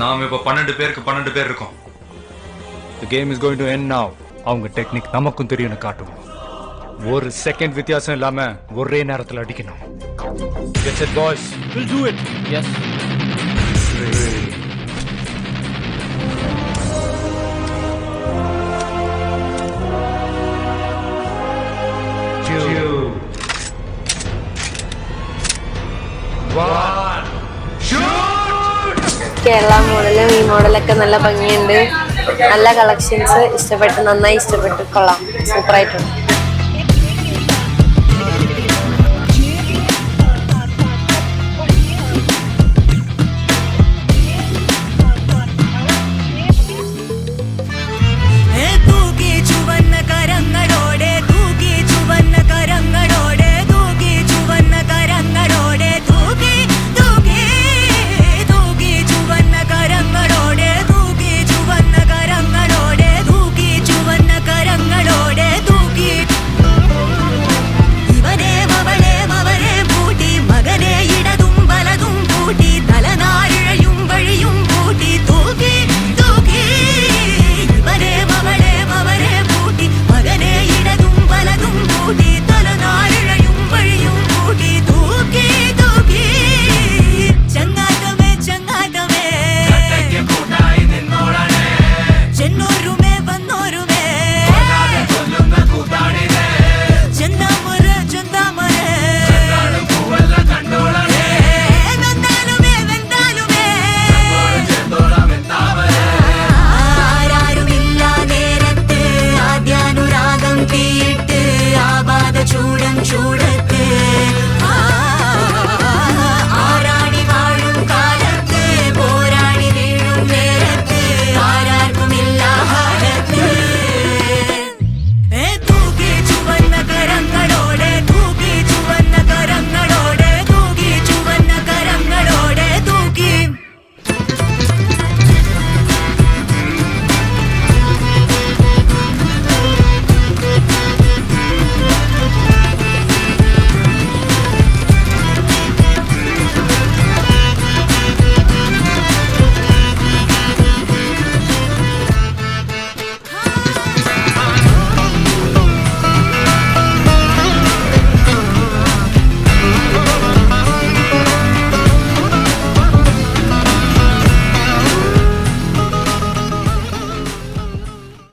நாம இப்ப 12 பேருக்கு 12 பேர் இருக்கோம். The game is going to end now. அவங்க டெக்னிக் நமக்கும் தெரியும்னு காட்டுவோம். ஒரு செகண்ட் வித்தியாசம் இல்லாம ஒரே நேரத்துல அடிக்கணும். Get it boys. We'll do it. Yes. Kerala മോഡലും ഈ മോഡലൊക്കെ നല്ല ഭംഗിയുണ്ട്, നല്ല കളക്ഷൻസ്, നന്നായി ഇഷ്ടപ്പെട്ടു, കൊള്ളാം, സൂപ്പറായിട്ടുണ്ട്.